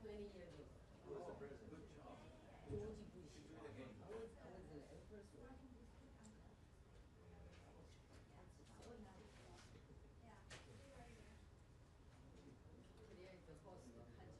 20 years ago. Who was the president? Good job. George Bush. Do it again. I was the first one. So nice. Korea is the host country later.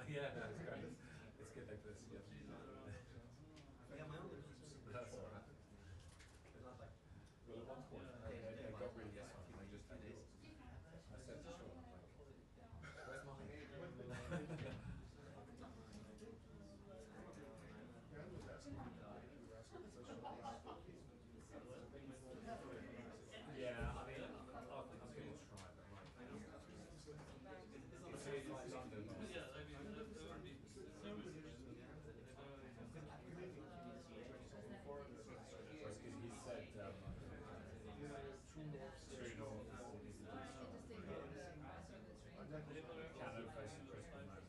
Yeah, no, it's great. It's good like this. Yeah. That's all right. Well, at one point, they got rid of this one and they just had yours. I said to Sean, I'm like, where's mine? Yeah, I mean, I'm going to try, but like, it's like London. Because he said, true north is Canada facing critical moments.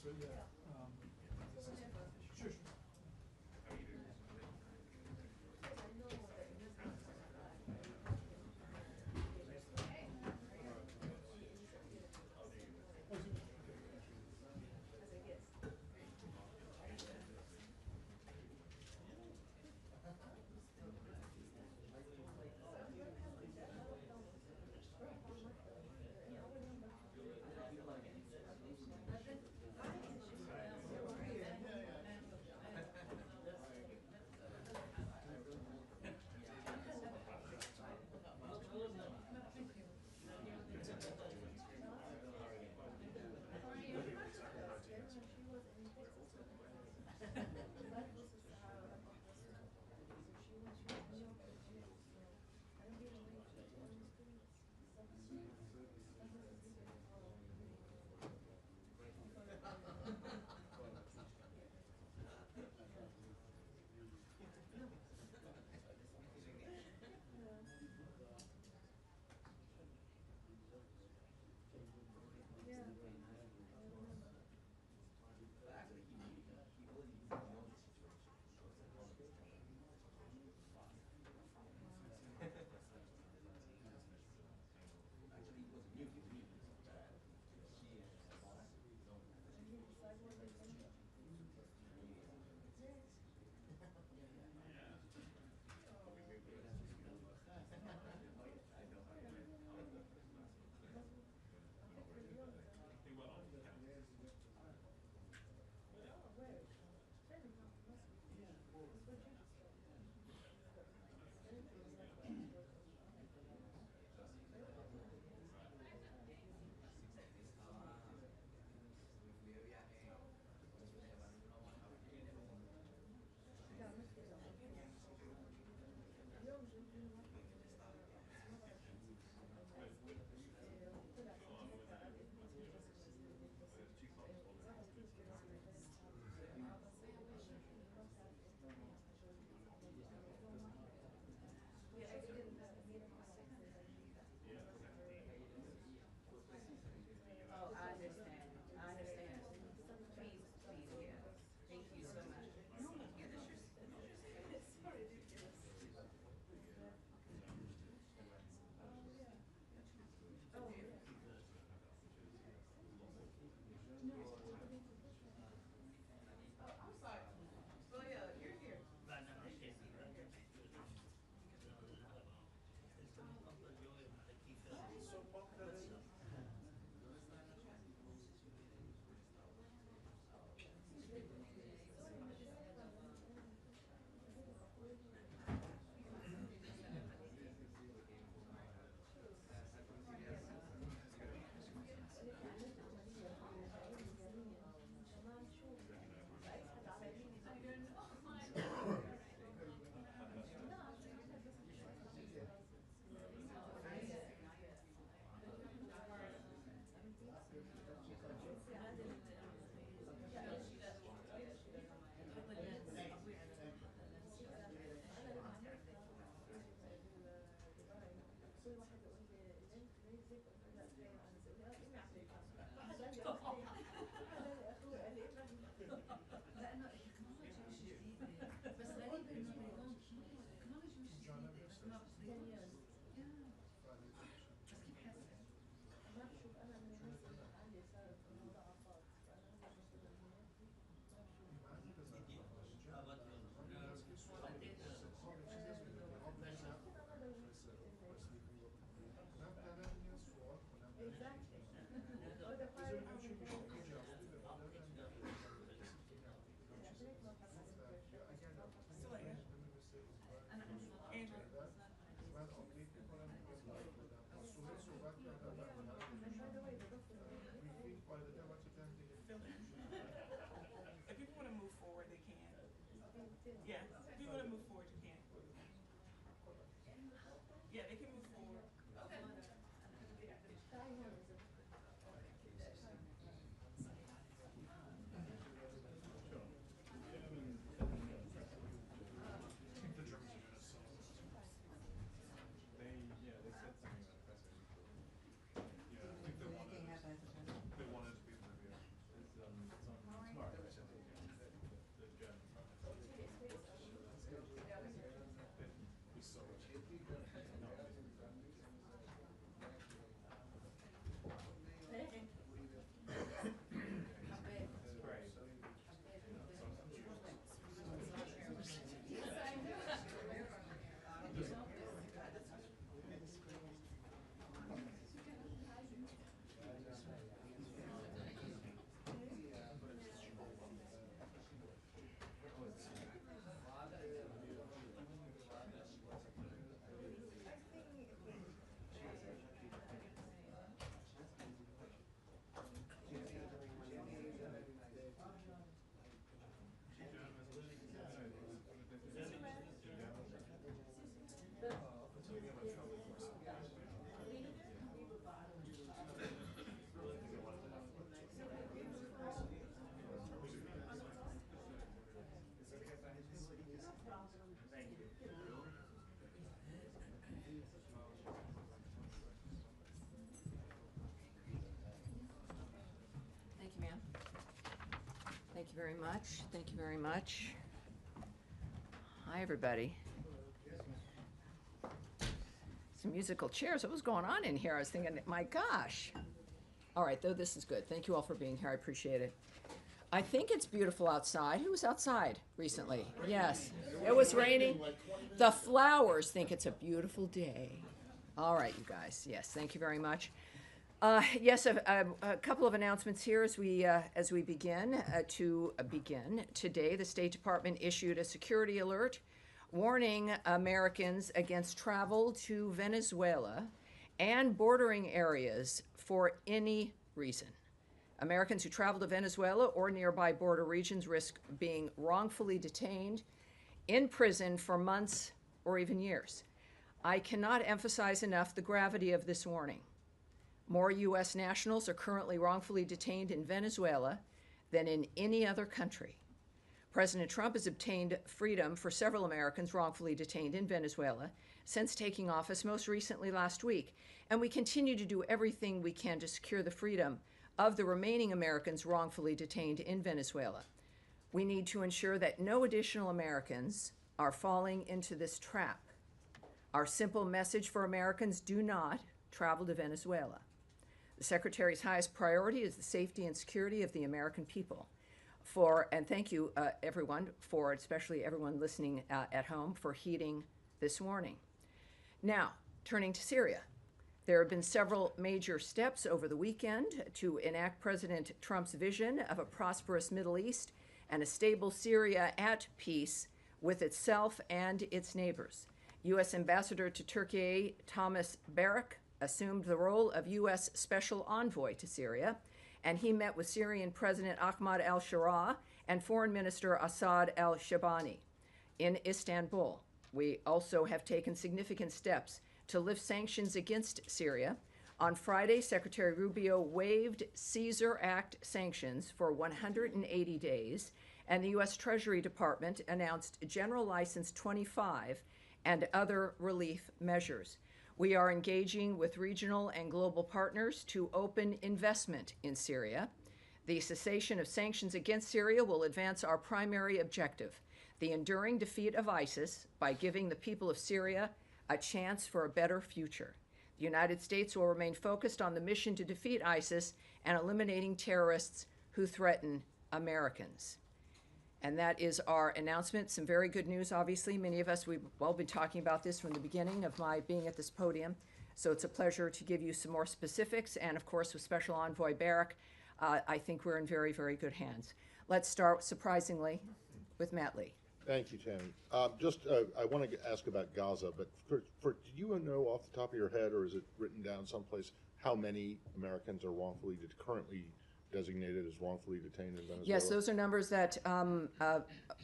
So yeah, this is, sure, sure. Oh, I understand. I understand. Please, please, yeah. Thank you so much. Yeah, that's your, oh, I'm sorry. Well, yeah, you're here. لأنه التكنولوجيا مش جديدة بس غريبة إنه التكنولوجيا مش جديدة بس ما بتضيعش. بس كيف حاسة؟ ما بشوف أنا من الناس اللي عندي صارت مضاعفات فأنا هلا If people want to move forward, they can. Yeah, if you want to move forward, you can. Yeah, they can move forward. They wanted to be in the video. It's on very much. Thank you very much. Hi, everybody. Some musical chairs. What was going on in here? I was thinking, my gosh. All right, though this is good. Thank you all for being here. I appreciate it. I think it's beautiful outside. Who was outside recently? Yes. It was raining. The flowers think it's a beautiful day. All right, you guys. Yes, thank you very much. Yes, a couple of announcements here as we begin. Today, the State Department issued a security alert warning Americans against travel to Venezuela and bordering areas for any reason. Americans who travel to Venezuela or nearby border regions risk being wrongfully detained in prison for months or even years. I cannot emphasize enough the gravity of this warning. More U.S. nationals are currently wrongfully detained in Venezuela than in any other country. President Trump has obtained freedom for several Americans wrongfully detained in Venezuela since taking office, most recently last week, and we continue to do everything we can to secure the freedom of the remaining Americans wrongfully detained in Venezuela. We need to ensure that no additional Americans are falling into this trap. Our simple message for Americans: do not travel to Venezuela. The Secretary's highest priority is the safety and security of the American people. And thank you, everyone, especially everyone listening at home, for heeding this warning. Now, turning to Syria. There have been several major steps over the weekend to enact President Trump's vision of a prosperous Middle East and a stable Syria at peace with itself and its neighbors. U.S. Ambassador to Turkey Thomas Barak assumed the role of U.S. Special Envoy to Syria, and he met with Syrian President Ahmad al-Sharaa and Foreign Minister Assad al-Shabani in Istanbul. We also have taken significant steps to lift sanctions against Syria. On Friday, Secretary Rubio waived Caesar Act sanctions for 180 days, and the U.S. Treasury Department announced General License 25 and other relief measures. We are engaging with regional and global partners to open investment in Syria. The cessation of sanctions against Syria will advance our primary objective, the enduring defeat of ISIS, by giving the people of Syria a chance for a better future. The United States will remain focused on the mission to defeat ISIS and eliminating terrorists who threaten Americans. And that is our announcement. Some very good news, obviously. Many of us, we've all been talking about this from the beginning of my being at this podium. So it's a pleasure to give you some more specifics. And of course, with Special Envoy Barak, I think we're in very, very good hands. Let's start, surprisingly, with Matt Lee. Thank you, Tammy. I want to ask about Gaza, but do you know off the top of your head, or is it written down someplace, how many Americans are currently designated as wrongfully detained in Venezuela? Yes, those are numbers that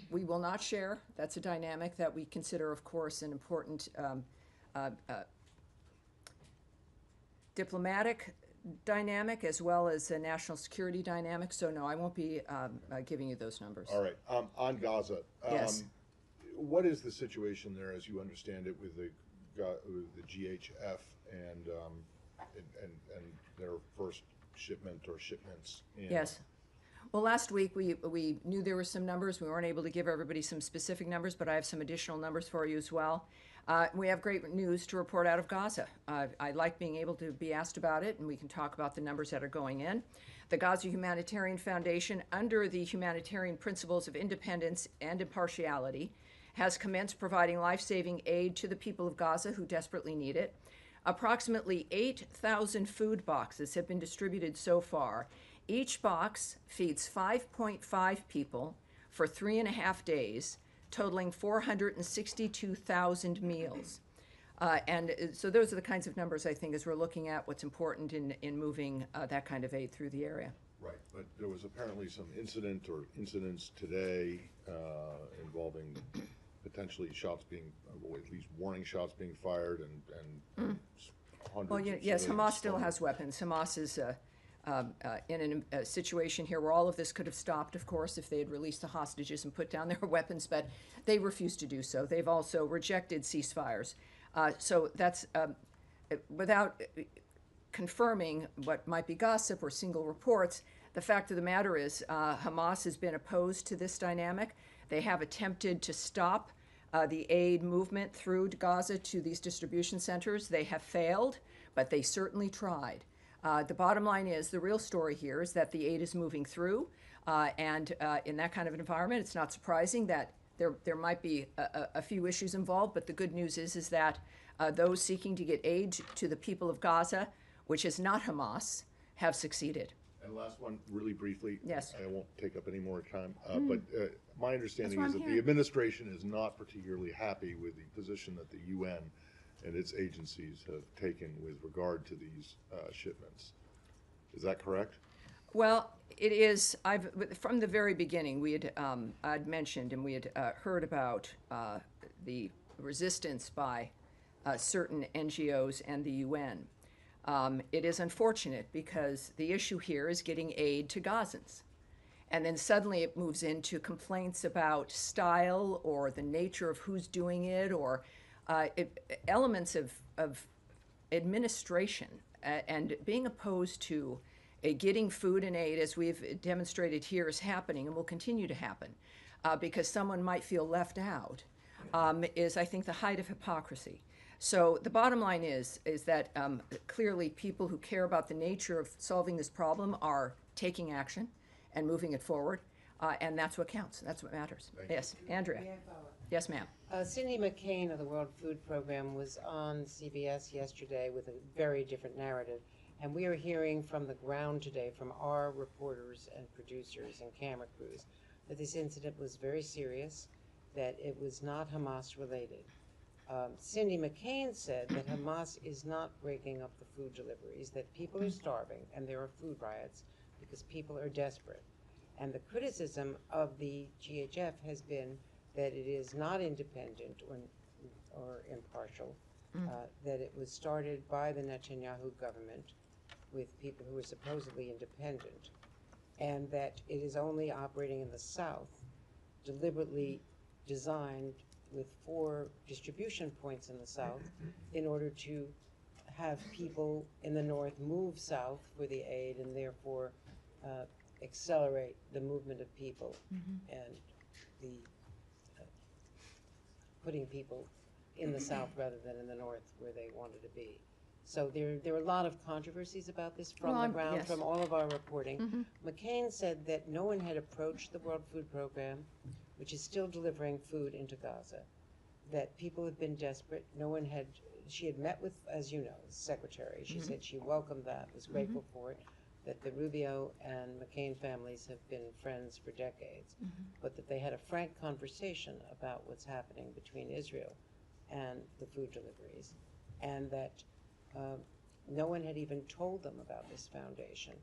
we will not share. That's a dynamic that we consider, of course, an important diplomatic dynamic as well as a national security dynamic. So no, I won't be giving you those numbers. All right. On Gaza, yes. What is the situation there, as you understand it, with the GHF and their first shipment or shipments? Yes. Well, last week we knew there were some numbers. We weren't able to give everybody some specific numbers, but I have some additional numbers for you as well. We have great news to report out of Gaza. I like being able to be asked about it, and we can talk about the numbers that are going in. The Gaza Humanitarian Foundation, under the humanitarian principles of independence and impartiality, has commenced providing life-saving aid to the people of Gaza who desperately need it. Approximately 8,000 food boxes have been distributed so far. Each box feeds 5.5 people for 3.5 days, totaling 462,000 meals. And so those are the kinds of numbers, I think, as we're looking at what's important in moving that kind of aid through the area. Right, but there was apparently some incidents today involving potentially shots being, or at least warning shots being fired, and hundreds. Well, yes, Hamas still has weapons. Hamas is in a situation here where all of this could have stopped, of course, if they had released the hostages and put down their weapons, but they refused to do so. They've also rejected ceasefires. So that's without confirming what might be gossip or single reports. the fact of the matter is, Hamas has been opposed to this dynamic. They have attempted to stop the aid movement through Gaza to these distribution centers. They have failed, but they certainly tried. The bottom line is, the real story here is that the aid is moving through, and in that kind of an environment, it's not surprising that there might be a few issues involved, but the good news is that those seeking to get aid to the people of Gaza, which is not Hamas, have succeeded. And last one, really briefly. Yes. I won't take up any more time, but my understanding That's is what that I'm the administration is not particularly happy with the position that the UN and its agencies have taken with regard to these shipments. Is that correct? Well, it is. From the very beginning, we had I'd mentioned and we had heard about the resistance by certain NGOs and the UN. It is unfortunate because the issue here is getting aid to Gazans. And then suddenly it moves into complaints about style or the nature of who's doing it, or elements of administration and being opposed to getting food and aid, as we've demonstrated here, is happening and will continue to happen because someone might feel left out, is, I think, the height of hypocrisy. So the bottom line is that clearly people who care about the nature of solving this problem are taking action and moving it forward, and that's what counts. That's what matters. Yes, Andrea. Yes, ma'am. Cindy McCain of the World Food Program was on CBS yesterday with a very different narrative, and we are hearing from the ground today from our reporters and producers and camera crews that this incident was very serious, that it was not Hamas related. Cindy McCain said that Hamas is not breaking up the food deliveries, that people are starving and there are food riots because people are desperate. And the criticism of the GHF has been that it is not independent or impartial, that it was started by the Netanyahu government with people who are supposedly independent, and that it is only operating in the South, deliberately designed with 4 distribution points in the South in order to have people in the North move south for the aid and therefore accelerate the movement of people and the putting people in the South rather than in the North where they wanted to be. So there are a lot of controversies about this from the ground, yes. from all of our reporting. McCain said that no one had approached the World Food Program, which is still delivering food into Gaza, that people have been desperate. No one had, she had met with, as you know, the secretary. She said she welcomed that, was grateful for it, that the Rubio and McCain families have been friends for decades, but that they had a frank conversation about what's happening between Israel and the food deliveries, and that no one had even told them about this foundation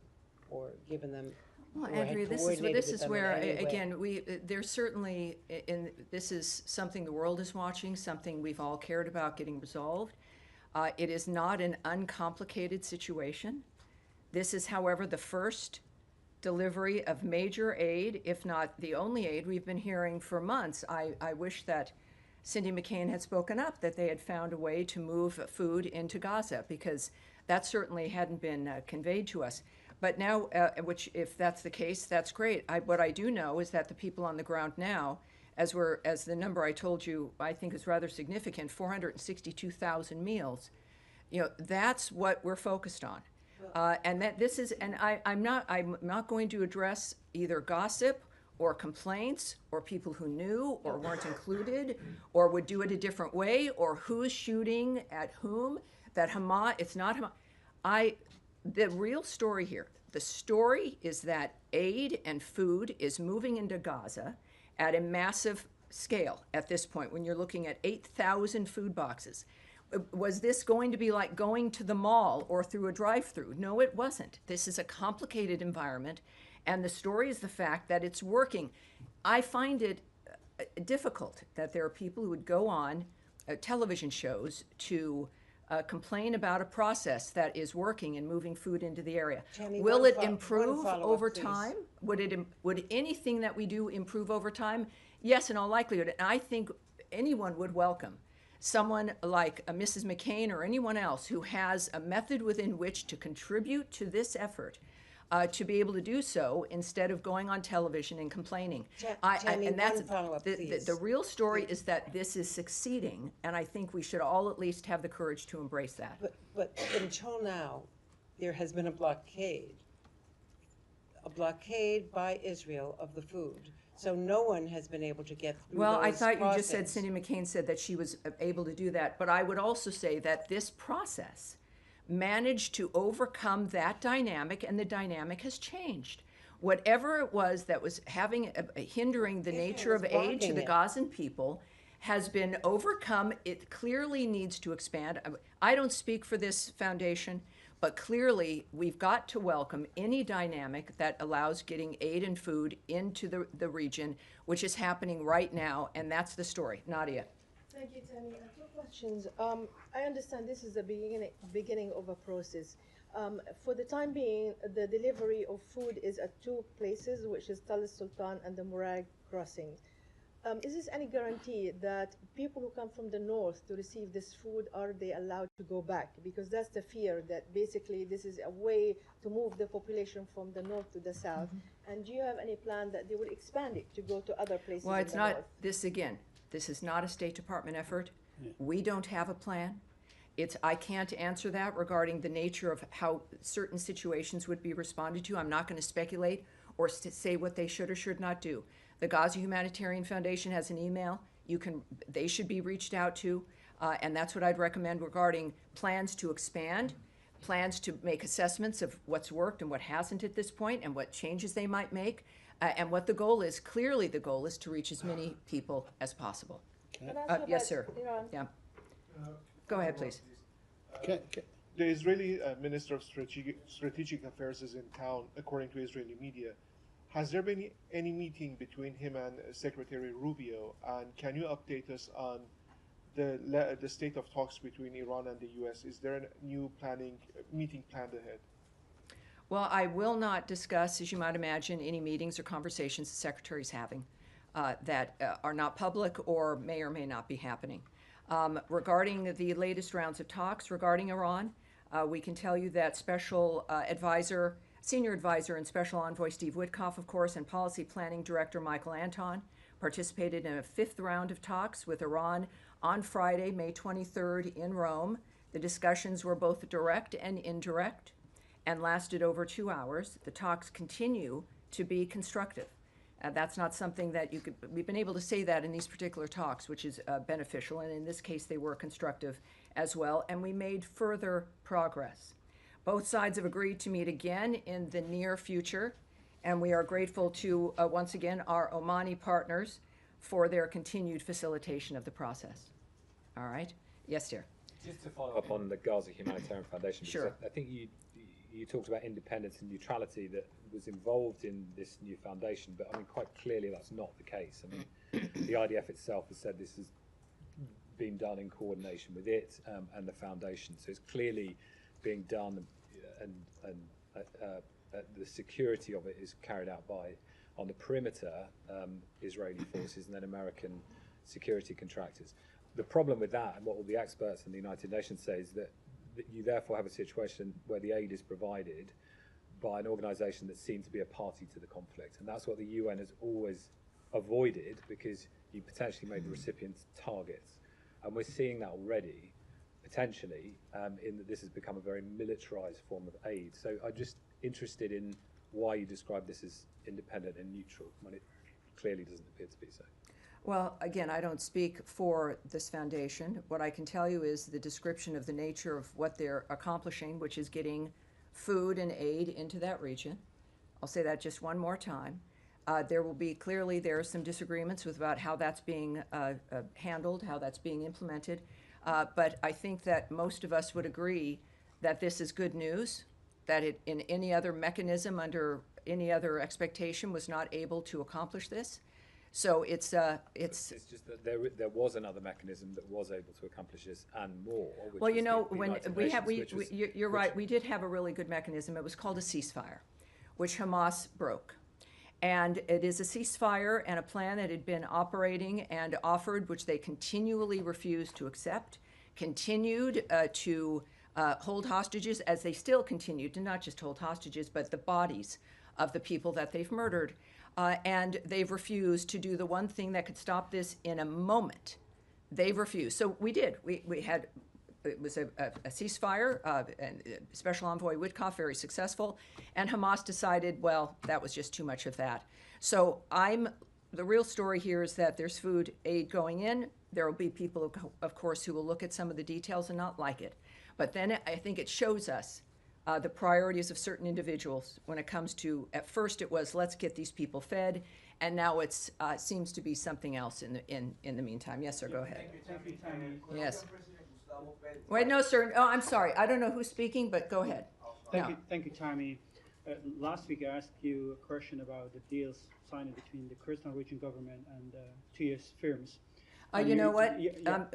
or given them. Well, or had Andrea, this coordinated is with them where, in any way. again, there's certainly, this is something the world is watching, something we've all cared about getting resolved. It is not an uncomplicated situation. This is, however, the first delivery of major aid, if not the only aid we've been hearing for months. I wish that Cindy McCain had spoken up, that they had found a way to move food into Gaza, because that certainly hadn't been conveyed to us. But now, which if that's the case, that's great. What I do know is that the people on the ground now, as the number I told you, I think is rather significant, 462,000 meals. You know, that's what we're focused on. And that this is, and I'm not going to address either gossip or complaints or people who knew or weren't included or would do it a different way or who's shooting at whom. That Hamas, it's not Hamas. The real story here, the story is that aid and food is moving into Gaza at a massive scale at this point when you're looking at 8,000 food boxes. Was this going to be like going to the mall or through a drive-through? No, it wasn't. This is a complicated environment, and the story is the fact that it's working. I find it difficult that there are people who would go on television shows to complain about a process that is working and moving food into the area. Tammy, Will one it one improve follow-up, over please. time? Would anything that we do improve over time? Yes, in all likelihood. And I think anyone would welcome someone like Mrs. McCain or anyone else who has a method within which to contribute to this effort to be able to do so instead of going on television and complaining. Tammy, And that's one follow-up, please. the real story is that this is succeeding, and I think we should all at least have the courage to embrace that. But until now, there has been a blockade by Israel of the food. So no one has been able to get through Well, I those thought you just said, process. Cindy McCain said that she was able to do that, but I would also say that this process managed to overcome that dynamic, and the dynamic has changed. Whatever it was that was hindering the nature of aid to the Gazan people has been overcome. It clearly needs to expand. I don't speak for this foundation, but clearly we've got to welcome any dynamic that allows getting aid and food into the region, which is happening right now, and that's the story. Nadia. Thank you, Tammy. Two questions. I understand this is the beginning of a process. For the time being, the delivery of food is at two places, which is Tal Sultan and the Murag crossing. Is there any guarantee that people who come from the north to receive this food, are they allowed to go back? Because that's the fear, that basically this is a way to move the population from the north to the south. And do you have any plan that they will expand it to go to other places Well, in it's the not, north? this is not a State Department effort. We don't have a plan. I can't answer that regarding the nature of how certain situations would be responded to. I'm not going to speculate or say what they should or should not do. The Gaza Humanitarian Foundation has an email. They should be reached out to, and that's what I'd recommend regarding plans to expand, plans to make assessments of what's worked and what hasn't at this point, and what changes they might make, and what the goal is. Clearly, the goal is to reach as many people as possible. Can I ask you Yes, about, sir. you know, Yeah. Go ahead, please. The Israeli Minister of Strategic Affairs is in town, according to Israeli media. Has there been any meeting between him and Secretary Rubio? And can you update us on the state of talks between Iran and the U.S.? Is there a new meeting planned ahead? Well, I will not discuss, as you might imagine, any meetings or conversations the Secretary's having that are not public or may not be happening. Regarding the latest rounds of talks regarding Iran, we can tell you that Senior Advisor and Special Envoy Steve Witkoff, of course, and Policy Planning Director Michael Anton participated in a fifth round of talks with Iran on Friday, May 23rd in Rome. The discussions were both direct and indirect and lasted over 2 hours. The talks continue to be constructive. That's not something that we've been able to say that in these particular talks, which is beneficial, and in this case they were constructive as well, and we made further progress. Both sides have agreed to meet again in the near future, and we are grateful to, once again, our Omani partners for their continued facilitation of the process. All right? Yes, dear. Just to follow up on the Gaza Humanitarian Foundation, because Sure. I think you talked about independence and neutrality that was involved in this new foundation, but I mean, quite clearly that's not the case. I mean, the IDF itself has said this has been done in coordination with it and the foundation, so it's clearly being done, and the security of it is carried out by, on the perimeter, Israeli forces and then American security contractors. The problem with that, and what all the experts in the United Nations say, is that you therefore have a situation where the aid is provided by an organisation that seems to be a party to the conflict, and that's what the UN has always avoided, because you potentially made the recipients targets, and we're seeing that already, potentially, in that this has become a very militarised form of aid. So I'm just interested in why you describe this as independent and neutral when it clearly doesn't appear to be so. Well, again, I don't speak for this foundation. What I can tell you is the description of the nature of what they're accomplishing, which is getting food and aid into that region. I'll say that just one more time. There are some disagreements about how that's being handled, how that's being implemented. But I think that most of us would agree that this is good news, that it, in any other mechanism, under any other expectation, was not able to accomplish this. So it's just that there was another mechanism that was able to accomplish this and more. Which well, you was know, the when United we Nations, have, you're right, we did have a really good mechanism. It was called a ceasefire, which Hamas broke. And it is a ceasefire and a plan that had been operating and offered, which they continually refused to accept, continued to hold hostages, as they still continue to not just hold hostages, but the bodies of the people that they've murdered. And they've refused to do the one thing that could stop this in a moment. They've refused. So we did. We had, it was a ceasefire, and Special Envoy Witkoff, very successful. And Hamas decided, well, that was just too much of that. So the real story here is that there's food aid going in. There will be people, of course, who will look at some of the details and not like it. But then I think it shows us the priorities of certain individuals when it comes to, at first it was, let's get these people fed, and now it's seems to be something else in the meantime. Yes, sir, go ahead. Thank you, Tammy. Yes. Wait, no, sir. Oh, I'm sorry. I don't know who's speaking, but go ahead. Thank you, Tammy. Last week I asked you a question about the deals signed between the Kurdistan region government and two U.S. firms. You know what?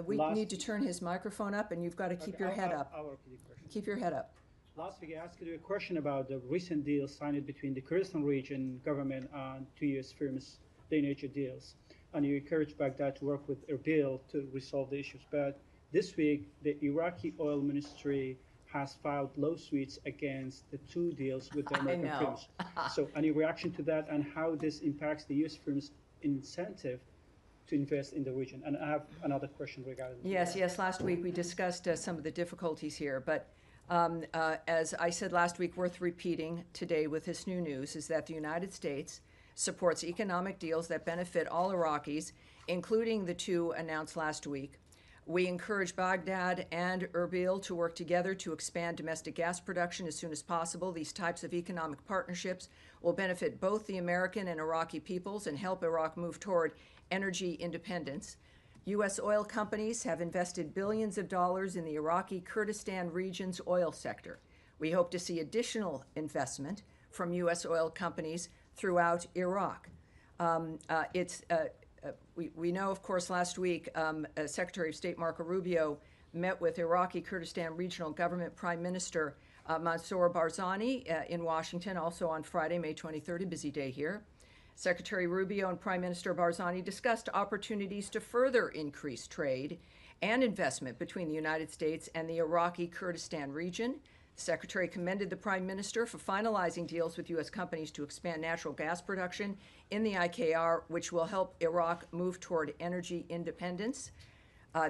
We need to turn his microphone up, and you've got to keep your head up. I'll repeat the question. Keep your head up. Last week I asked you a question about the recent deals signed between the Kurdistan region government and two U.S. firms, the nature deals. And you encouraged Baghdad to work with Erbil to resolve the issues. But this week, the Iraqi oil ministry has filed lawsuits against the two deals with the American firms. So any reaction to that, and how this impacts the U.S. firms' incentive to invest in the region? And I have another question regarding Yes. Last week we discussed some of the difficulties here, but as I said last week, worth repeating today with this new news, is that the United States supports economic deals that benefit all Iraqis, including the two announced last week. We encourage Baghdad and Erbil to work together to expand domestic gas production as soon as possible. These types of economic partnerships will benefit both the American and Iraqi peoples and help Iraq move toward energy independence. U.S. oil companies have invested billions of dollars in the Iraqi Kurdistan region's oil sector. We hope to see additional investment from U.S. oil companies throughout Iraq. We know, of course, last week, Secretary of State Marco Rubio met with Iraqi Kurdistan Regional Government Prime Minister Mansour Barzani in Washington, also on Friday, May 23rd, a busy day here. Secretary Rubio and Prime Minister Barzani discussed opportunities to further increase trade and investment between the United States and the Iraqi Kurdistan region. The Secretary commended the Prime Minister for finalizing deals with U.S. companies to expand natural gas production in the IKR, which will help Iraq move toward energy independence.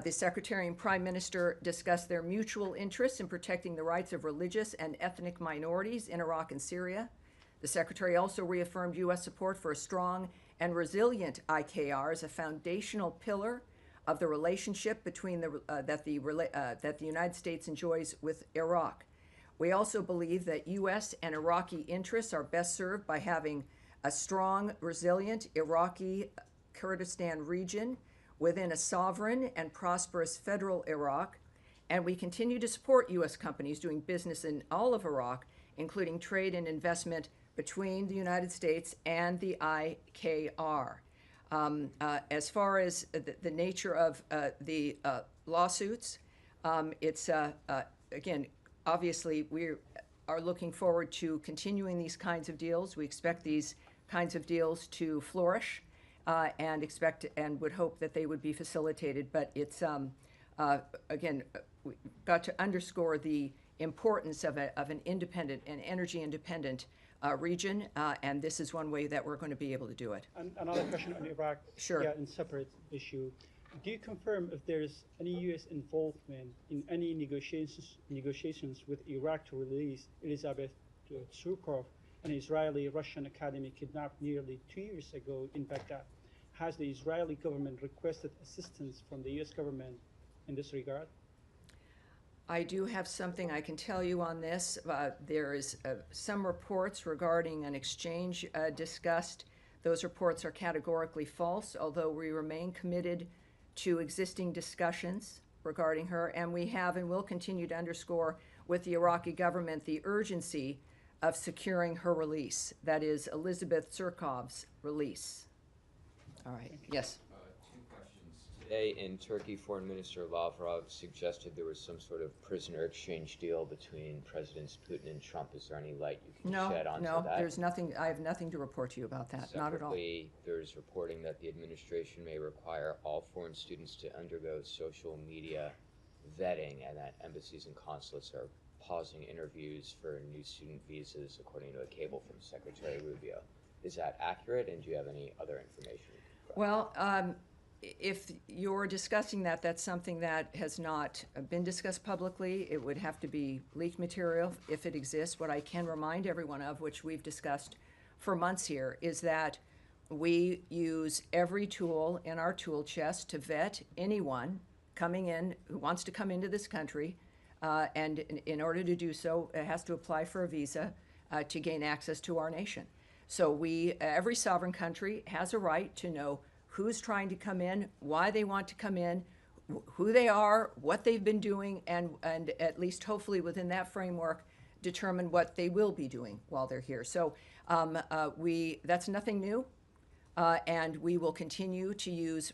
The Secretary and Prime Minister discussed their mutual interests in protecting the rights of religious and ethnic minorities in Iraq and Syria. The Secretary also reaffirmed U.S. support for a strong and resilient IKR as a foundational pillar of the relationship between that the United States enjoys with Iraq. We also believe that U.S. and Iraqi interests are best served by having a strong, resilient Iraqi Kurdistan region within a sovereign and prosperous federal Iraq, and we continue to support U.S. companies doing business in all of Iraq, including trade and investment between the United States and the IKR. As far as the nature of the lawsuits, it's, again, obviously we are looking forward to continuing these kinds of deals. We expect these kinds of deals to flourish and expect and would hope that they would be facilitated. But it's, again, we've got to underscore the importance of an independent and energy independent region, and this is one way that we're going to be able to do it. And another question on Iraq. Sure. Yeah, in separate issue. Do you confirm if there's any U.S. involvement in any negotiations with Iraq to release Elizabeth Tsurkov, an Israeli-Russian academy kidnapped nearly 2 years ago in Baghdad? Has the Israeli government requested assistance from the U.S. government in this regard? I do have something I can tell you on this. There is some reports regarding an exchange discussed. Those reports are categorically false, although we remain committed to existing discussions regarding her, and we have and will continue to underscore with the Iraqi government the urgency of securing her release. That is Elizabeth Tsurkov's release. All right. Yes. Two questions. Today in Turkey, Foreign Minister Lavrov suggested there was some sort of prisoner exchange deal between Presidents Putin and Trump. Is there any light you can shed onto that? No, there's nothing. I have nothing to report to you about that. Separately, not at all. There's reporting that the administration may require all foreign students to undergo social media vetting and that embassies and consulates are pausing interviews for new student visas, according to a cable from Secretary Rubio. Is that accurate, and do you have any other information? Well, if you're discussing that, that's something that has not been discussed publicly. It would have to be leaked material if it exists. What I can remind everyone of, which we've discussed for months here, is that we use every tool in our tool chest to vet anyone coming in who wants to come into this country, and in order to do so, it has to apply for a visa to gain access to our nation. So every sovereign country has a right to know who's trying to come in, why they want to come in, who they are, what they've been doing, and at least hopefully within that framework, determine what they will be doing while they're here. So that's nothing new, and we will continue to use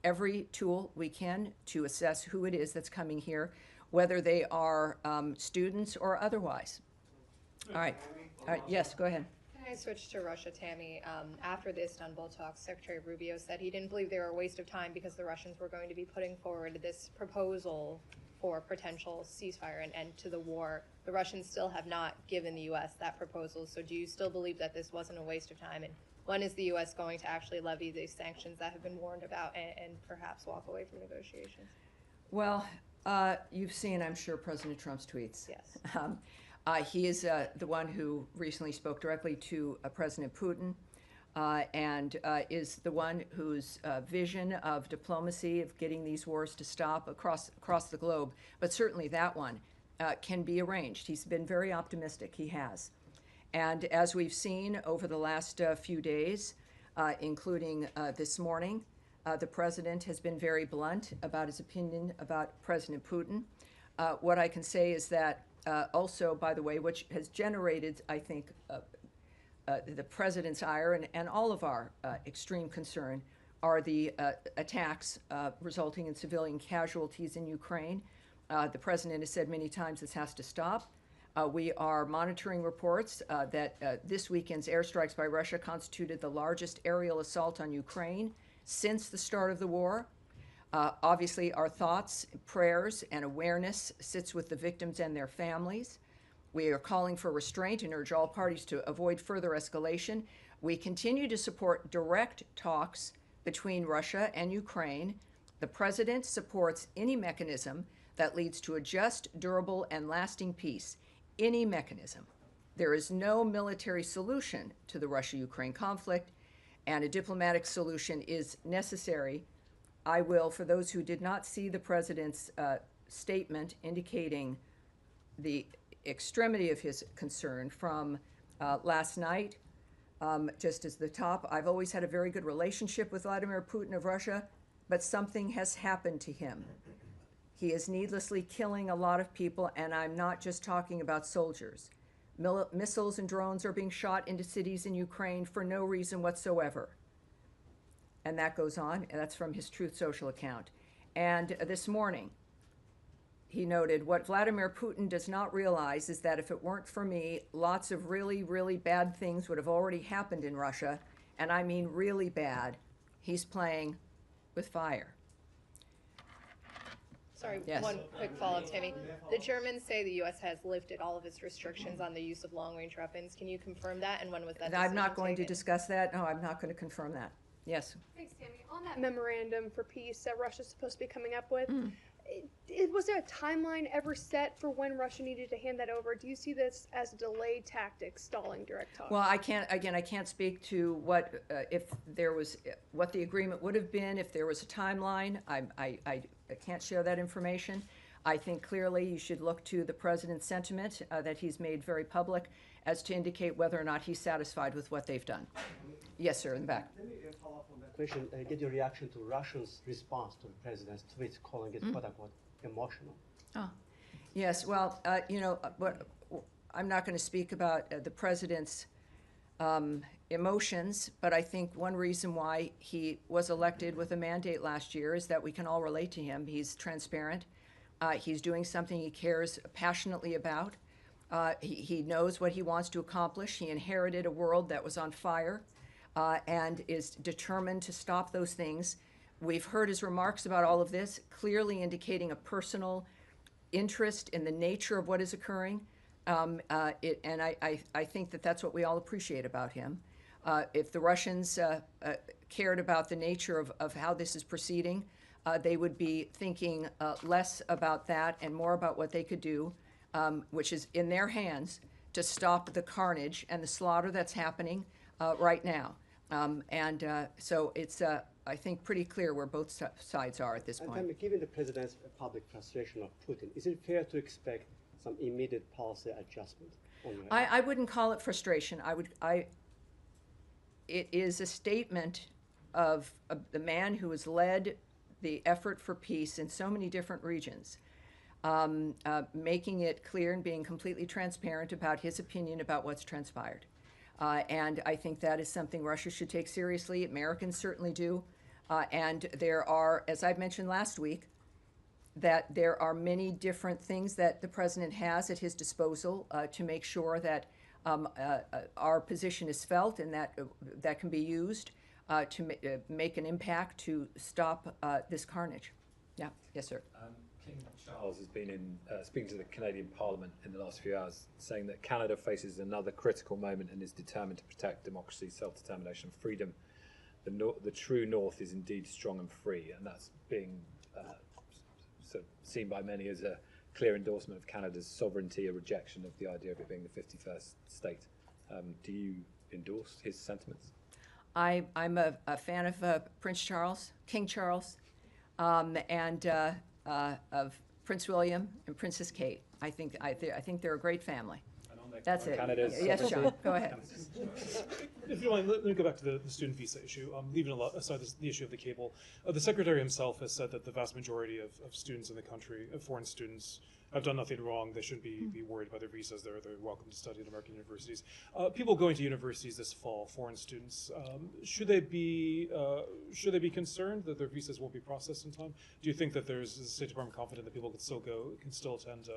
every tool we can to assess who it is that's coming here, whether they are students or otherwise. All right. Yes, go ahead. Can I switch to Russia, Tammy? After the Istanbul talks, Secretary Rubio said he didn't believe they were a waste of time because the Russians were going to be putting forward this proposal for potential ceasefire and end to the war. The Russians still have not given the U.S. that proposal, so do you still believe that this wasn't a waste of time? And when is the U.S. going to actually levy these sanctions that have been warned about and perhaps walk away from negotiations? Well, you've seen, I'm sure, President Trump's tweets. Yes. He is the one who recently spoke directly to President Putin and is the one whose vision of diplomacy, of getting these wars to stop across the globe, but certainly that one can be arranged. He's been very optimistic, he has. And as we've seen over the last few days, including this morning, the president has been very blunt about his opinion about President Putin. What I can say is that also, by the way, which has generated, I think, the president's ire and all of our extreme concern, are the attacks resulting in civilian casualties in Ukraine. The president has said many times this has to stop. We are monitoring reports that this weekend's airstrikes by Russia constituted the largest aerial assault on Ukraine since the start of the war. Obviously, our thoughts, prayers, and awareness sits with the victims and their families. We are calling for restraint and urge all parties to avoid further escalation. We continue to support direct talks between Russia and Ukraine. The president supports any mechanism that leads to a just, durable, and lasting peace. Any mechanism. There is no military solution to the Russia-Ukraine conflict, and a diplomatic solution is necessary. I will, for those who did not see the president's statement indicating the extremity of his concern from last night, just as the top, I've always had a very good relationship with Vladimir Putin of Russia, but something has happened to him. He is needlessly killing a lot of people, and I'm not just talking about soldiers. Missiles and drones are being shot into cities in Ukraine for no reason whatsoever. And that goes on, and that's from his Truth Social account. And this morning, he noted, what Vladimir Putin does not realize is that if it weren't for me, lots of really, really bad things would have already happened in Russia, and I mean really bad. He's playing with fire. Sorry, Yes. one quick follow-up, Tammy. The Germans say the U.S. has lifted all of its restrictions on the use of long-range weapons. Can you confirm that, and when was that I'm not going to taken? discuss that. No, I'm not going to confirm that. Yes. Thanks, Tammy. On that memorandum for peace that Russia's supposed to be coming up with, was there a timeline ever set for when Russia needed to hand that over? Do you see this as a delayed tactic, stalling direct talks? Well, I can't speak to what if there was what the agreement would have been if there was a timeline. I can't share that information. I think clearly you should look to the president's sentiment that he's made very public as to indicate whether or not he's satisfied with what they've done. Yes, sir, in the back. Let me follow up on that question. Get your reaction to Russia's response to the president's tweet, calling it quote unquote emotional. Oh, yes. Well, I'm not going to speak about the president's emotions, but I think one reason why he was elected with a mandate last year is that we can all relate to him. He's transparent. He's doing something he cares passionately about. He knows what he wants to accomplish. He inherited a world that was on fire and is determined to stop those things We've heard his remarks about all of this, clearly indicating a personal interest in the nature of what is occurring. And I think that that's what we all appreciate about him. If the Russians cared about the nature of how this is proceeding, they would be thinking less about that and more about what they could do, which is in their hands, to stop the carnage and the slaughter that's happening right now. So it's, I think, pretty clear where both sides are at this point. And given the president's public frustration of Putin, is it fair to expect some immediate policy adjustment? I wouldn't call it frustration. It is a statement of the man who has led the effort for peace in so many different regions, making it clear and being completely transparent about his opinion about what's transpired. And I think that is something Russia should take seriously. Americans certainly do. And there are, as I mentioned last week, that there are many different things that the president has at his disposal to make sure that our position is felt and that can be used to make an impact to stop this carnage. Yeah, yes, sir. King Charles has been speaking to the Canadian Parliament in the last few hours, saying that Canada faces another critical moment and is determined to protect democracy, self-determination, freedom. The true North is indeed strong and free, and that's being seen by many as a clear endorsement of Canada's sovereignty, a rejection of the idea of it being the 51st state. Do you endorse his sentiments? I'm a fan of Prince Charles, King Charles, and of Prince William and Princess Kate. I think they're a great family. That's it. Yes, John, go ahead. If you mind, let me go back to the student visa issue. Leaving aside the issue of the cable, the Secretary himself has said that the vast majority of students in the country, foreign students, have done nothing wrong. They shouldn't be worried about their visas. They're welcome to study at American universities. People going to universities this fall, foreign students, should they be concerned that their visas won't be processed in time? Do you think that is the State Department confident that people can still attend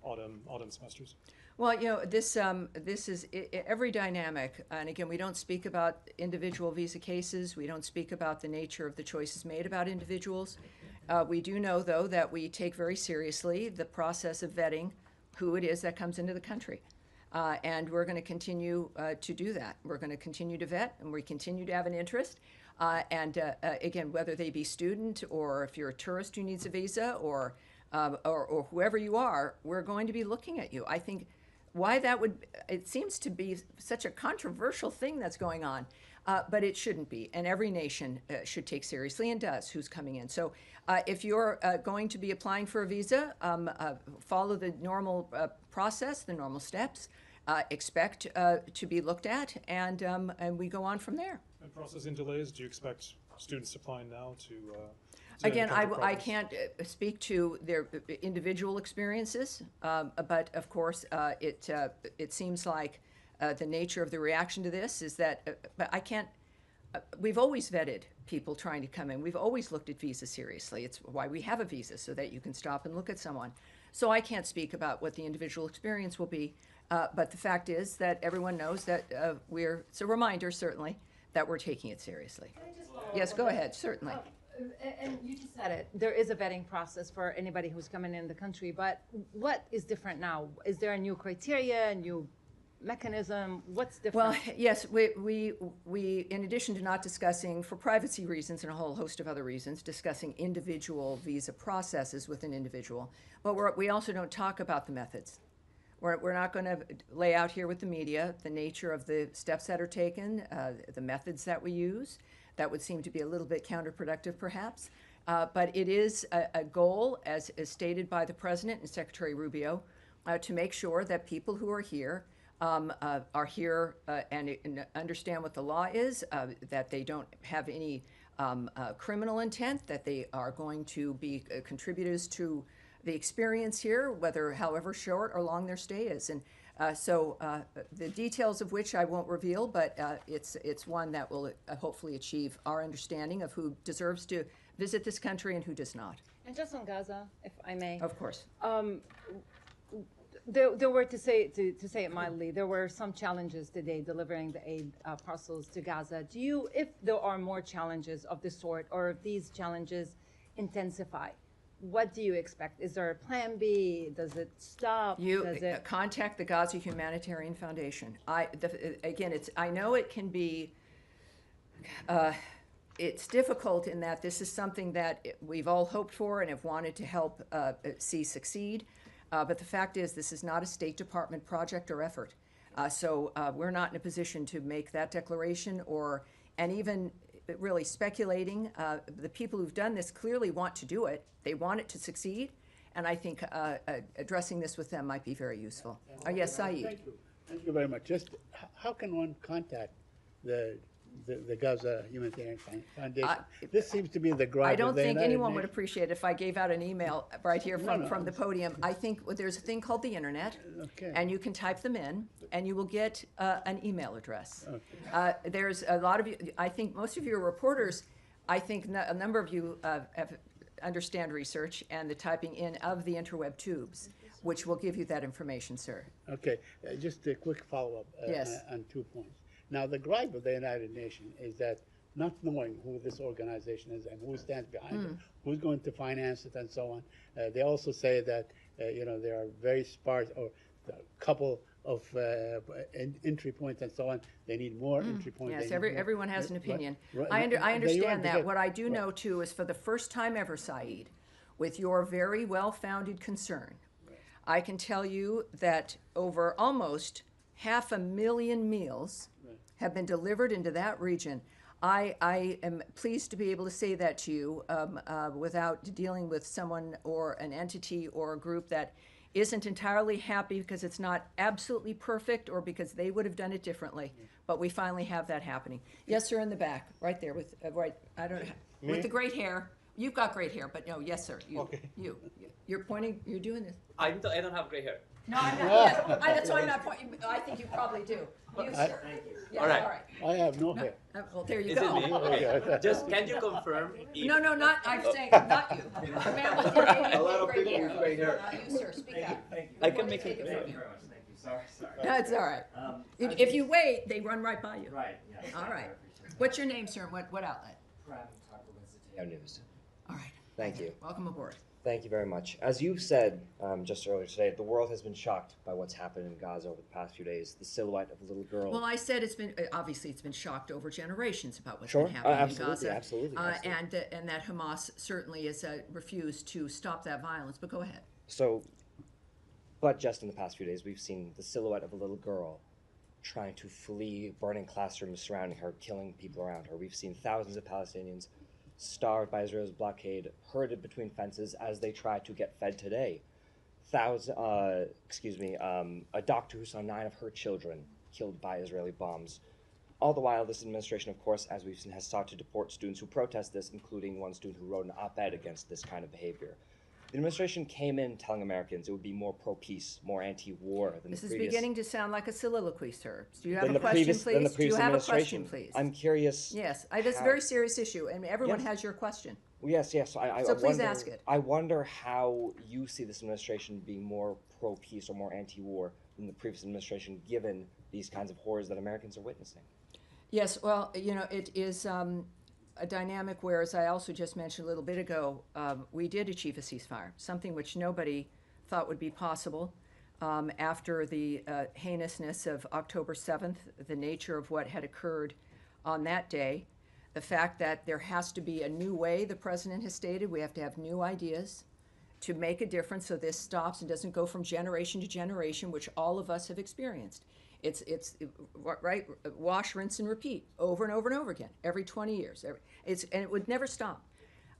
autumn semesters? Well, this is every dynamic, and again, we don't speak about individual visa cases. We don't speak about the nature of the choices made about individuals. We do know, though, that we take very seriously the process of vetting who it is that comes into the country, and we're going to continue to do that. We're going to continue to vet, and we continue to have an interest. And again, whether they be student or if you're a tourist who needs a visa or whoever you are, we're going to be looking at you. I think why that it seems to be such a controversial thing that's going on, but it shouldn't be. And every nation should take seriously and does who's coming in. So if you're going to be applying for a visa, follow the normal process, the normal steps, expect to be looked at, and we go on from there. And processing delays, do you expect students applying now to Again, I can't speak to their individual experiences, but of course, it seems like the nature of the reaction to this is that, but I can't, we've always vetted people trying to come in. We've always looked at visas seriously. It's why we have a visa, so that you can stop and look at someone. So I can't speak about what the individual experience will be, but the fact is that everyone knows that it's a reminder, certainly, that we're taking it seriously. Yes, go ahead, certainly. And you just said it. There is a vetting process for anybody who's coming in the country, but what is different now? Is there a new criteria, a new mechanism? What's different? Well, yes, we in addition to not discussing, for privacy reasons and a whole host of other reasons, discussing individual visa processes with an individual, but we also don't talk about the methods. We're not going to lay out here with the media the nature of the steps that are taken, the methods that we use. That would seem to be a little bit counterproductive, perhaps. But it is a goal, as stated by the President and Secretary Rubio, to make sure that people who are here and understand what the law is, that they don't have any criminal intent, that they are going to be contributors to the experience here, however short or long their stay is. And so the details of which I won't reveal, but it's one that will hopefully achieve our understanding of who deserves to visit this country and who does not. And just on Gaza, if I may. Of course. There were, to say it mildly, there were some challenges today delivering the aid parcels to Gaza. Do you, if there are more challenges of this sort, or if these challenges intensify, what do you expect? Is there a plan B? Does it stop? You Does it... contact the Gaza Humanitarian Foundation. I know it can be, it's difficult in that this is something that we've all hoped for and have wanted to help see succeed. But the fact is, this is not a State Department project or effort. So we're not in a position to make that declaration and even really speculating. The people who've done this clearly want to do it. They want it to succeed. And I think addressing this with them might be very useful. Yes, Saeed. Thank you. Thank you very much. Just how can one contact the Gaza Humanitarian Foundation? This seems to be the gripe. I don't think anyone would Nations. appreciate it if I gave out an email right here from the podium. I think there's a thing called the internet, and you can type them in, and you will get an email address. There's a lot of you. I think most of your reporters. I think a number of you understand research and the typing in of the interweb tubes, which will give you that information, sir. Okay, just a quick follow-up Yes. on 2 points. Now, the gripe of the United Nations is that not knowing who this organization is and who stands behind it, who's going to finance it, and so on. They also say that there are very sparse or a couple of entry points and so on. They need more entry points. Yes, everyone has an opinion. Right. I understand They that. What I do know, too, is for the first time ever, Saeed, with your very well-founded concern, I can tell you that over almost 500,000 meals have been delivered into that region. I am pleased to be able to say that to you without dealing with someone or an entity or a group that isn't entirely happy because it's not absolutely perfect or because they would have done it differently. But we finally have that happening. Yes, sir, in the back, right there with I don't know, with the great hair. You've got great hair, but no, yes, sir. You're pointing. You're doing this. I don't have gray hair. No, I'm not. Yes, that's why I'm not pointing. I think you probably do. You, sir. Yes, All right. I have no hair. Well, there you Is go. it me? Okay. Just can you confirm? If No, not. I'm saying not you. The man with the A lot of gray people hair. with gray hair. Not you, sir. Speak up. I can make Take it. it from you. Sorry. That's all right. If you wait, they run right by you. Right, yes. All right. What's your name, sir? What outlet? News. All right. Thank you. Welcome aboard. Thank you very much. As you said just earlier today, the world has been shocked by what's happened in Gaza over the past few days. The silhouette of a little girl. Well, I said it's been obviously it's been shocked over generations about what's Sure. been happening Absolutely, in Gaza. absolutely. And that Hamas certainly has refused to stop that violence. But go ahead. So, but just in the past few days, we've seen the silhouette of a little girl trying to flee burning classrooms surrounding her, killing people around her. We've seen thousands of Palestinians starved by Israel's blockade, herded between fences as they try to get fed today. A doctor who saw 9 of her children killed by Israeli bombs. All the while, this administration, of course, as we've seen, has sought to deport students who protest this, including one student who wrote an op-ed against this kind of behavior. The administration came in telling Americans it would be more pro-peace, more anti-war than This the is previous... beginning to sound like a soliloquy, sir. Do you have than a the question, previous- than the please? Do you previous have a question, administration. please? I'm curious. Yes, it's a how- very serious issue, and everyone Yes. has your question. Yes. So I please wonder, ask it. I wonder how you see this administration being more pro-peace or more anti-war than the previous administration, given these kinds of horrors that Americans are witnessing. Yes, well, it is a dynamic where, as I also just mentioned a little bit ago, we did achieve a ceasefire, something which nobody thought would be possible after the heinousness of October 7th, the nature of what had occurred on that day, the fact that there has to be a new way, the president has stated, we have to have new ideas to make a difference so this stops and doesn't go from generation to generation, which all of us have experienced. It's right, wash, rinse, and repeat over and over and over again, every 20 years. And it would never stop.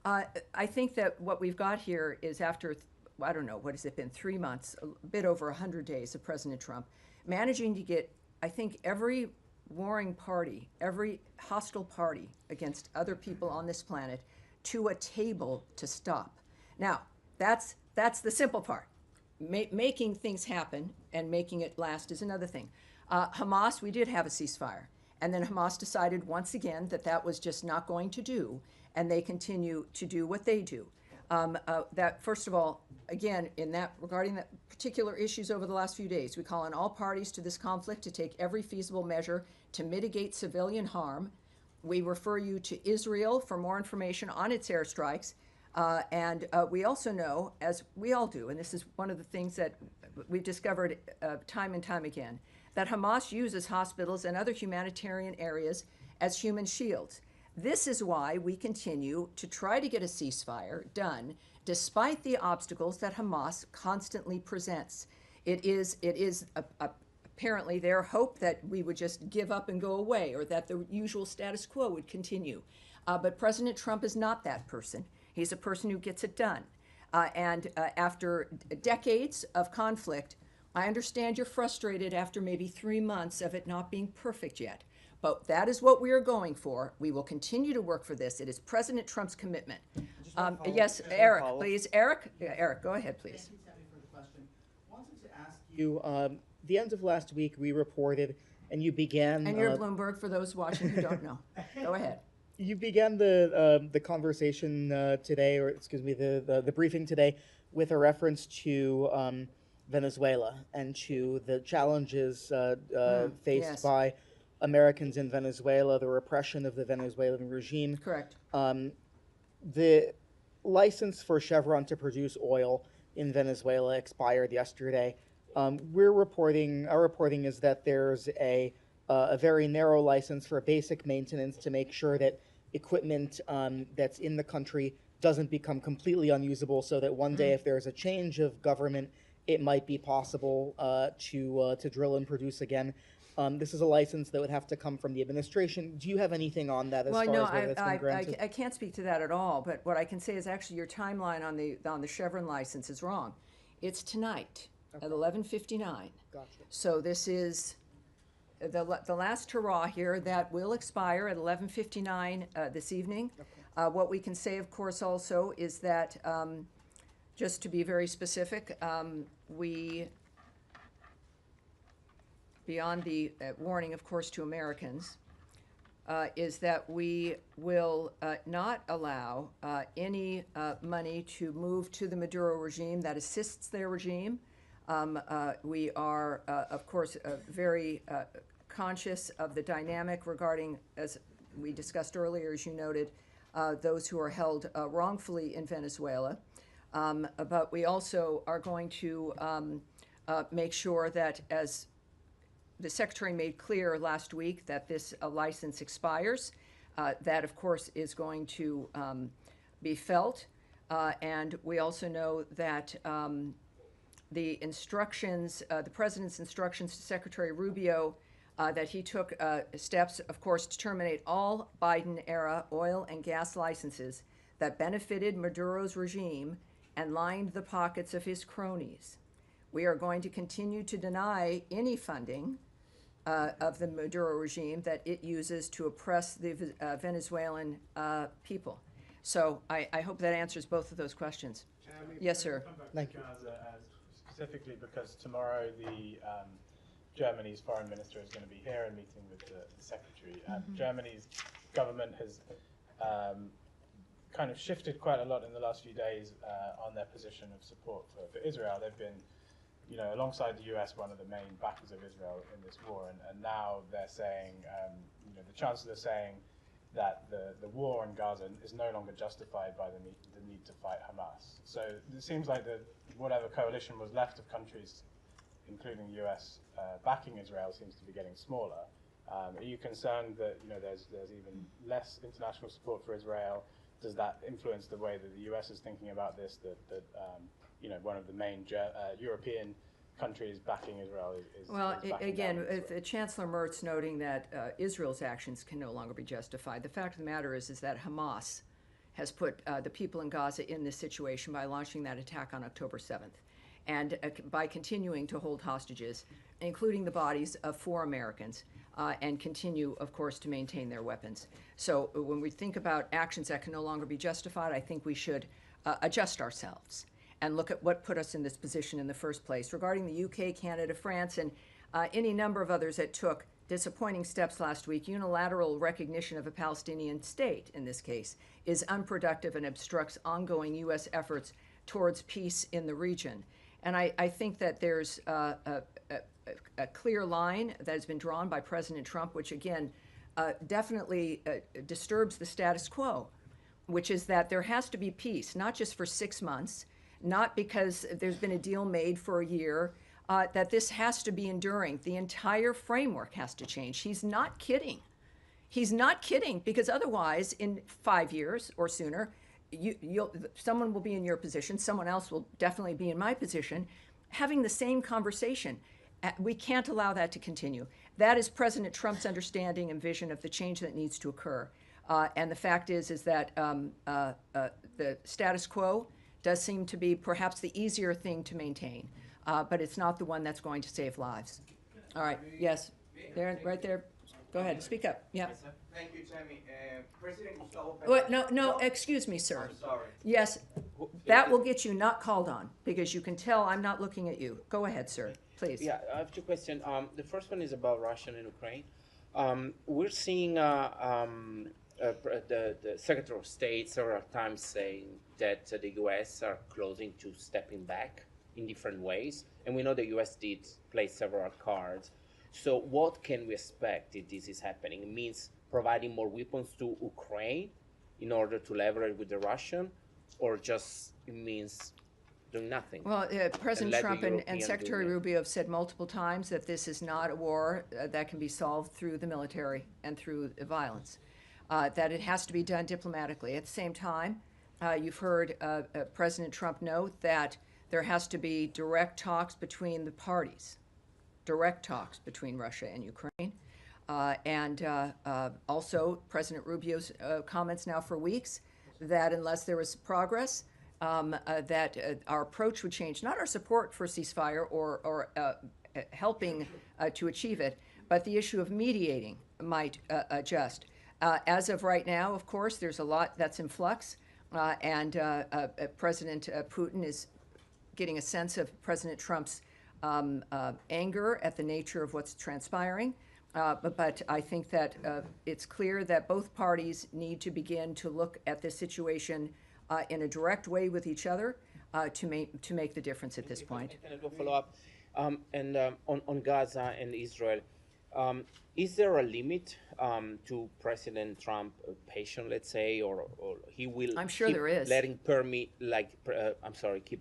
I think that what we've got here is after, I don't know, what has it been, 3 months, a bit over 100 days of President Trump, managing to get, I think, every warring party, every hostile party against other people on this planet to a table to stop. Now, that's the simple part. Making things happen and making it last is another thing. Hamas, we did have a ceasefire. And then Hamas decided once again that that was just not going to do, and they continue to do what they do. That, first of all, again, regarding the particular issues over the last few days, we call on all parties to this conflict to take every feasible measure to mitigate civilian harm. We refer you to Israel for more information on its airstrikes. And we also know, as we all do, and this is one of the things that we've discovered time and time again, that Hamas uses hospitals and other humanitarian areas as human shields. This is why we continue to try to get a ceasefire done, despite the obstacles that Hamas constantly presents. It is apparently their hope that we would just give up and go away, or that the usual status quo would continue. But President Trump is not that person. He's a person who gets it done. And after decades of conflict, I understand you're frustrated after maybe 3 months of it not being perfect yet. But that is what we are going for. We will continue to work for this. It is President Trump's commitment. Yes, Eric, please. Eric, go ahead, please. Thank you, Tammy, for the question. Wanted to ask you, the end of last week we reported, and you began... And you're Bloomberg, for those watching who don't know. Go ahead. You began the conversation today, or excuse me, the briefing today, with a reference to Venezuela and to the challenges faced by Americans in Venezuela, the repression of the Venezuelan regime. Correct. The license for Chevron to produce oil in Venezuela expired yesterday. Our reporting is that there's a very narrow license for basic maintenance to make sure that equipment that's in the country doesn't become completely unusable, so that one day if there's a change of government, it might be possible to drill and produce again. This is a license that would have to come from the administration. Do you have anything on that as far as whether it's been granted? I can't speak to that at all, but what I can say is actually your timeline on the Chevron license is wrong. It's tonight at 11:59. Gotcha. So this is the last hurrah here that will expire at 11:59 this evening. Okay. What we can say, of course, also is that, just to be very specific, beyond the warning, of course, to Americans, is that we will not allow any money to move to the Maduro regime that assists their regime. We are, of course, very conscious of the dynamic regarding, as we discussed earlier, as you noted, those who are held wrongfully in Venezuela. But we also are going to make sure that, as the Secretary made clear last week, that this license expires. That, of course, is going to be felt. And we also know that the instructions, the President's instructions to Secretary Rubio, that he took steps, of course, to terminate all Biden-era oil and gas licenses that benefited Maduro's regime and lined the pockets of his cronies. We are going to continue to deny any funding of the Maduro regime that it uses to oppress the Venezuelan people. So I hope that answers both of those questions. Yes, sir. Thank you. Specifically because tomorrow the Germany's foreign minister is going to be here and meeting with the secretary. Germany's government has kind of shifted quite a lot in the last few days on their position of support for Israel. They've been, you know, alongside the US, one of the main backers of Israel in this war, and now they're saying, you know, the Chancellor is saying that the war in Gaza is no longer justified by the need to fight Hamas. So it seems like whatever coalition was left of countries, including the US, backing Israel seems to be getting smaller. Are you concerned that, you know, there's even less international support for Israel? Does that influence the way that the US is thinking about this? That you know, one of the main European countries backing Israel is well, backing again, down Chancellor Merz noting that Israel's actions can no longer be justified. The fact of the matter is that Hamas has put the people in Gaza in this situation by launching that attack on October 7th, and by continuing to hold hostages, including the bodies of 4 Americans, and continue, of course, to maintain their weapons. So when we think about actions that can no longer be justified, I think we should adjust ourselves and look at what put us in this position in the first place. Regarding the UK, Canada, France, and any number of others that took disappointing steps last week, unilateral recognition of a Palestinian state, in this case, is unproductive and obstructs ongoing U.S. efforts towards peace in the region. And I think that there's a clear line that has been drawn by President Trump, which again definitely disturbs the status quo, which is that there has to be peace, not just for 6 months, not because there's been a deal made for a year, that this has to be enduring. The entire framework has to change. He's not kidding. He's not kidding, because otherwise, in 5 years or sooner, someone will be in your position, someone else will definitely be in my position, having the same conversation. We can't allow that to continue. That is President Trump's understanding and vision of the change that needs to occur. And the fact is that the status quo does seem to be perhaps the easier thing to maintain, but it's not the one that's going to save lives. All right, yes, there, right there. Go ahead, speak up. Yeah. Thank you, Tammy. President Gustavo What? No, excuse me, sir. I'm sorry. Yes, that will get you not called on, because you can tell I'm not looking at you. Go ahead, sir, please. Yeah, I have two questions. The first one is about Russia and Ukraine. We're seeing the Secretary of State several times saying that the U.S. are closing to stepping back in different ways, and we know the U.S. did play several cards. So what can we expect if this is happening? It means providing more weapons to Ukraine in order to leverage with the Russian, or just it means doing nothing? Well, President Trump and Secretary Rubio have said multiple times that this is not a war that can be solved through the military and through violence, that it has to be done diplomatically. At the same time, you've heard President Trump note that there has to be direct talks between the parties, direct talks between Russia and Ukraine. Also, President Rubio's comments now for weeks that unless there was progress, that our approach would change, not our support for ceasefire or helping to achieve it, but the issue of mediating might adjust. As of right now, of course, there's a lot that's in flux, and President Putin is getting a sense of President Trump's anger at the nature of what's transpiring. But I think that it's clear that both parties need to begin to look at this situation in a direct way with each other to make the difference at this point. Can I do a follow-up? On Gaza and Israel, is there a limit to President Trump patience, let's say, or he will? I'm sure there is. Keep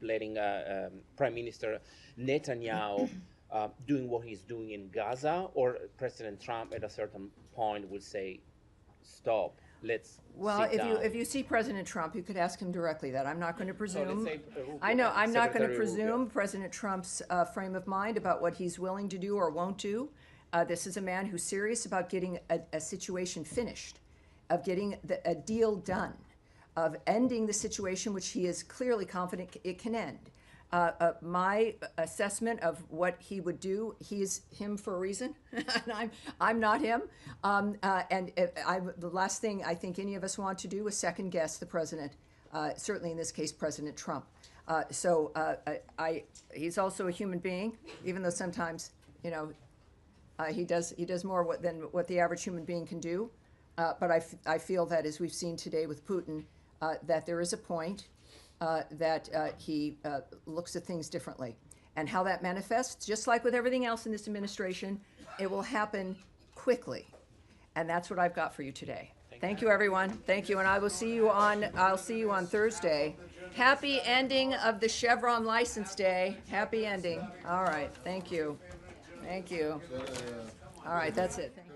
letting Prime Minister Netanyahu doing what he's doing in Gaza, or President Trump at a certain point will say, "Stop, let's." Well, sit down. if you see President Trump, you could ask him directly that. I'm not going to presume. say, I know I'm not going to Secretary presume Rubio. President Trump's frame of mind about what he's willing to do or won't do. This is a man who's serious about getting a situation finished, of getting a deal done, of ending the situation which he is clearly confident it can end. My assessment of what he would do, he's him for a reason, and I'm not him. The last thing I think any of us want to do is second guess the president, certainly in this case, President Trump. He's also a human being, even though sometimes, he does more than what the average human being can do. But I feel that, as we've seen today with Putin, that there is a point that he looks at things differently. And how that manifests, just like with everything else in this administration, it will happen quickly. And that's what I've got for you today. Thank you, everyone. Thank you, and I'll see you on Thursday. Happy ending of the Chevron license day. Happy ending. All right. Thank you. Thank you. All right. That's it. Thank you.